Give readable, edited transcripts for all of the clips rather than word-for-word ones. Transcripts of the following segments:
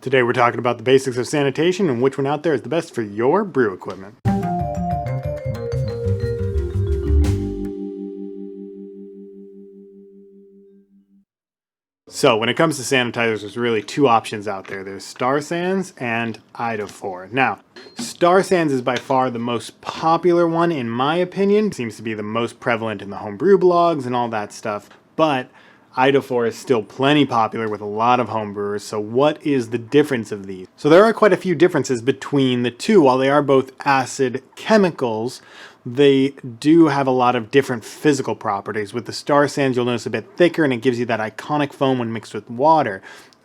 Today we're talking about the basics of sanitation and which one out there is the best for your brew equipment. So when it comes to sanitizers, there's really two options out there. There's Star Sans and Iodophor. Now, Star Sans is by far the most popular one in my opinion. It seems to be the most prevalent in the homebrew blogs and all that stuff. But Iodophor is still plenty popular with a lot of homebrewers. So what is the difference of these? So there are quite a few differences between the two. While they are both acid chemicals, they do have a lot of different physical properties. With the Star Sans, you'll notice a bit thicker and it gives you that iconic foam when mixed with water.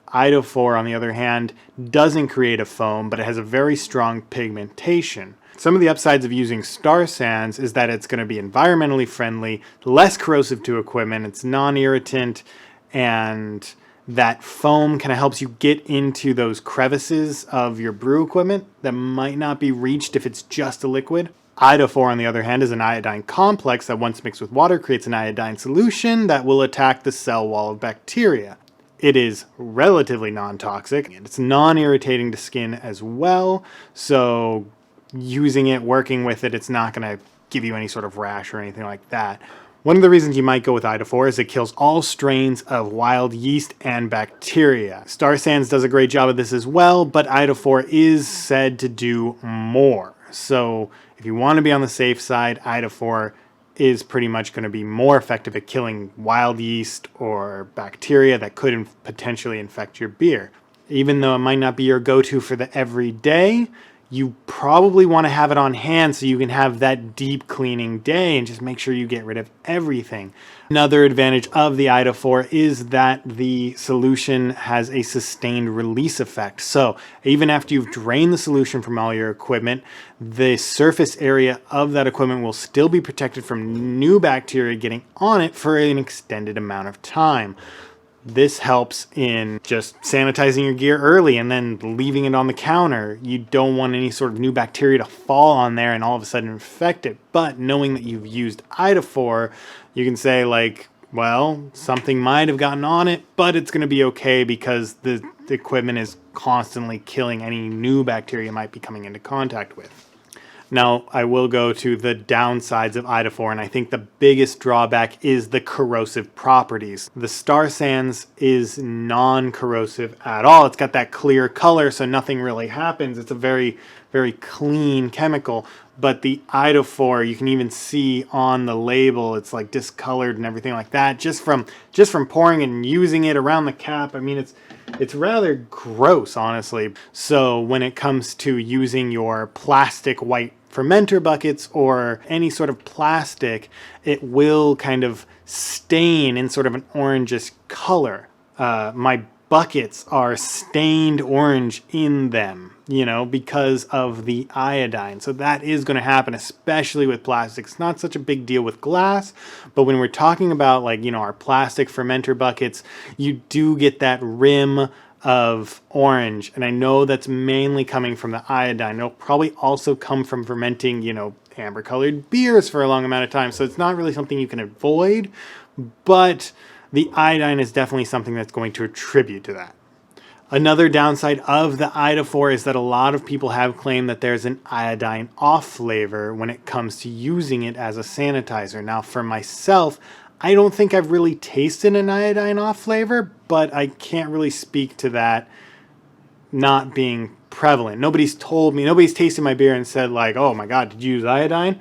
Iodophor, on the other hand, doesn't create a foam, but it has a very strong pigmentation. Some of the upsides of using Star Sans is that it's going to be environmentally friendly, less corrosive to equipment, it's non-irritant, and that foam kind of helps you get into those crevices of your brew equipment that might not be reached if it's just a liquid. Iodophor, on the other hand, is an iodine complex that once mixed with water creates an iodine solution that will attack the cell wall of bacteria. It is relatively non-toxic, and it's non-irritating to skin as well, so using it, working with it, it's not going to give you any sort of rash or anything like that. One of the reasons you might go with Iodophor is it kills all strains of wild yeast and bacteria. Star Sans does a great job of this as well, but Iodophor is said to do more. So if you want to be on the safe side, Iodophor is pretty much going to be more effective at killing wild yeast or bacteria that could potentially infect your beer. Even though it might not be your go-to for the everyday, you probably want to have it on hand so you can have that deep cleaning day and just make sure you get rid of everything. Another advantage of the Iodophor is that the solution has a sustained release effect. So even after you've drained the solution from all your equipment, the surface area of that equipment will still be protected from new bacteria getting on it for an extended amount of time. This helps in just sanitizing your gear early and then leaving it on the counter. You don't want any sort of new bacteria to fall on there and all of a sudden infect it. But knowing that you've used Iodophor, you can say like, well, something might have gotten on it, but it's going to be okay because the equipment is constantly killing any new bacteria it might be coming into contact with. Now, I will go to the downsides of Iodophor, and I think the biggest drawback is the corrosive properties. The Star Sans is non-corrosive at all. It's got that clear color, so nothing really happens. It's a very, very clean chemical. But the Iodophor, you can even see on the label, it's like discolored and everything like that. Just from pouring and using it around the cap, I mean, it's rather gross, honestly. So when it comes to using your plastic white fermenter buckets or any sort of plastic, it will kind of stain in sort of an orangish color. My buckets are stained orange in them, you know, because of the iodine. So that is going to happen, especially with plastic. It's not such a big deal with glass, but when we're talking about like, you know, our plastic fermenter buckets, you do get that rim of orange. And I know that's mainly coming from the iodine. It'll probably also come from fermenting, you know, amber colored beers for a long amount of time. So it's not really something you can avoid, but the iodine is definitely something that's going to attribute to that. Another downside of the Iodophor is that a lot of people have claimed that there's an iodine off flavor when it comes to using it as a sanitizer. Now, for myself, I don't think I've really tasted an iodine off flavor, but I can't really speak to that not being prevalent. Nobody's tasted my beer and said like, oh my God, did you use iodine?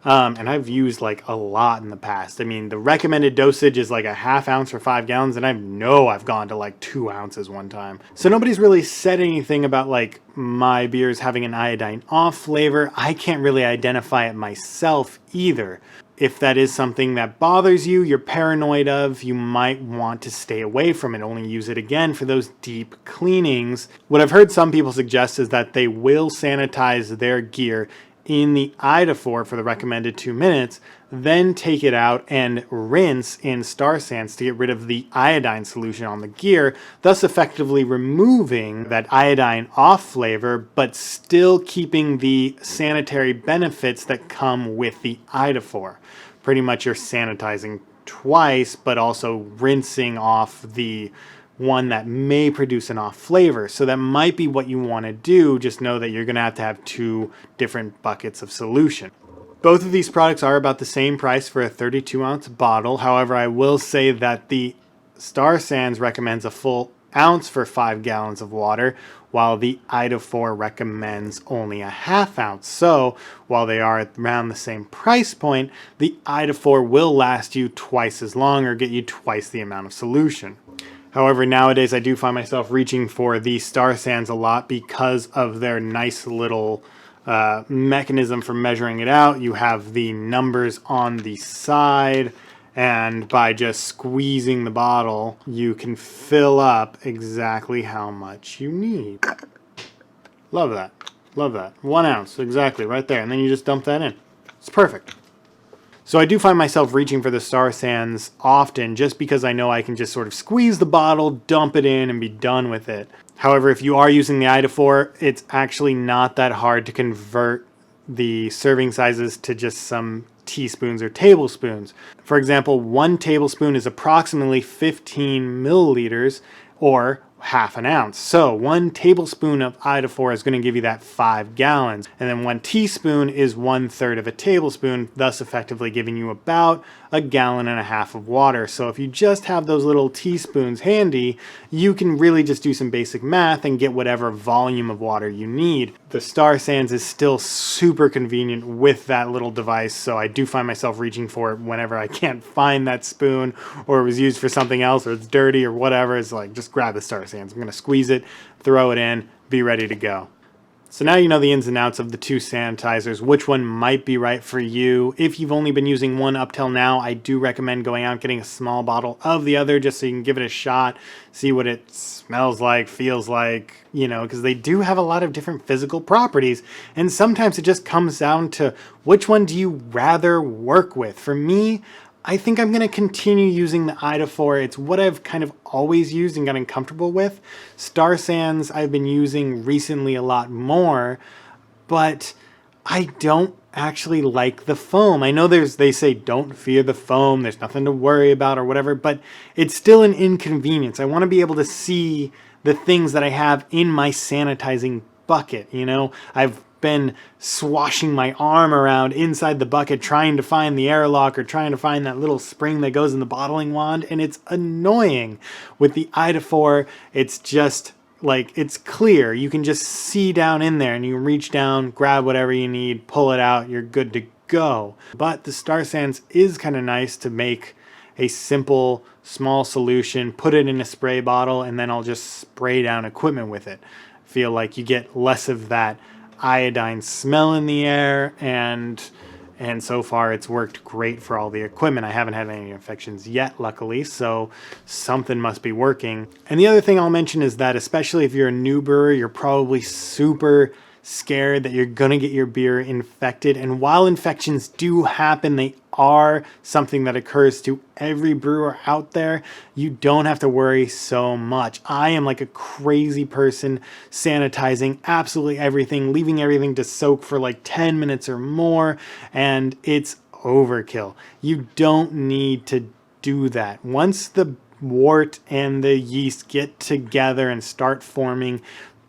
And I've used like a lot in the past. I mean, the recommended dosage is like a ½ ounce for 5 gallons, and I've gone to like 2 ounces one time. So nobody's really said anything about like my beers having an iodine off flavor. I can't really identify it myself either. If that is something that bothers you, you're paranoid of, you might want to stay away from it. Only use it again for those deep cleanings. What I've heard some people suggest is that they will sanitize their gear in the Iodophor for the recommended 2 minutes, then take it out and rinse in Star Sans to get rid of the iodine solution on the gear, thus effectively removing that iodine off flavor, but still keeping the sanitary benefits that come with the Iodophor. Pretty much you're sanitizing twice, but also rinsing off the one that may produce an off flavor. So that might be what you want to do. Just know that you're going to have 2 different buckets of solution. Both of these products are about the same price for a 32-ounce bottle. However, I will say that the Star Sands recommends a full ounce for 5 gallons of water, while the Iodophor recommends only a ½ ounce. So while they are around the same price point, the Iodophor will last you twice as long or get you twice the amount of solution. However, nowadays I do find myself reaching for the Star Sands a lot because of their nice little mechanism for measuring it out. You have the numbers on the side, and by just squeezing the bottle, you can fill up exactly how much you need. Love that. Love that. 1 ounce, exactly, right there. And then you just dump that in. It's perfect. So I do find myself reaching for the Star Sands often just because I know I can just sort of squeeze the bottle, dump it in, and be done with it. However, if you are using the Iodophor, it's actually not that hard to convert the serving sizes to just some teaspoons or tablespoons. For example, 1 tablespoon is approximately 15 milliliters or ½ ounce. So 1 tablespoon of Iodophor is going to give you that 5 gallons. And then 1 teaspoon is 1/3 of a tablespoon, thus effectively giving you about 1.5 gallons of water. So if you just have those little teaspoons handy, you can really just do some basic math and get whatever volume of water you need. The Star Sands is still super convenient with that little device, so I do find myself reaching for it whenever I can't find that spoon, or it was used for something else, or it's dirty or whatever. It's like, just grab the Star Sands. I'm going to squeeze it, throw it in, be ready to go. So now you know the ins and outs of the 2 sanitizers, which one might be right for you. If you've only been using one up till now, I do recommend going out and getting a small bottle of the other just so you can give it a shot, see what it smells like, feels like, you know, because they do have a lot of different physical properties. And sometimes it just comes down to which one do you rather work with. For me, I think I'm going to continue using the Iodophor. It's what I've kind of always used and gotten comfortable with. Star Sands I've been using recently a lot more, but I don't actually like the foam. I know they say don't fear the foam, there's nothing to worry about or whatever, but it's still an inconvenience. I want to be able to see the things that I have in my sanitizing bucket, you know? I've been swashing my arm around inside the bucket trying to find the airlock or trying to find that little spring that goes in the bottling wand, and it's annoying. With the Iodophor, it's just like, it's clear. You can just see down in there and you reach down, grab whatever you need, pull it out, you're good to go. But the Star Sands is kind of nice to make a simple small solution, put it in a spray bottle, and then I'll just spray down equipment with it. Feel like you get less of that iodine smell in the air, and so far it's worked great for all the equipment. I haven't had any infections yet, luckily, so something must be working. And the other thing I'll mention is that especially if you're a new brewer, you're probably super scared that you're gonna get your beer infected. And while infections do happen, they are something that occurs to every brewer out there. You don't have to worry so much. I am like a crazy person sanitizing absolutely everything, leaving everything to soak for like 10 minutes or more, and it's overkill. You don't need to do that. Once the wort and the yeast get together and start forming,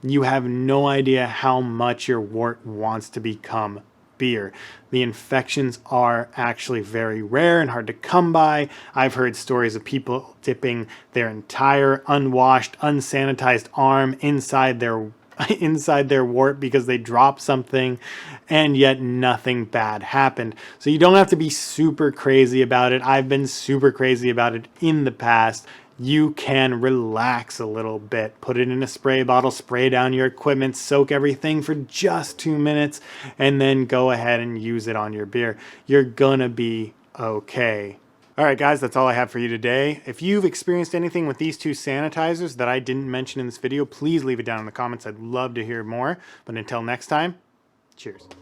you have no idea how much your wort wants to become beer. The infections are actually very rare and hard to come by. I've heard stories of people dipping their entire unwashed, unsanitized arm inside their wort because they dropped something, and yet nothing bad happened. So you don't have to be super crazy about it. I've been super crazy about it in the past. You can relax a little bit, put it in a spray bottle, spray down your equipment, soak everything for just 2 minutes, and then go ahead and use it on your beer. You're gonna be okay. All right, guys, that's all I have for you today. If you've experienced anything with these 2 sanitizers that I didn't mention in this video, please leave it down in the comments. I'd love to hear more. But until next time, cheers.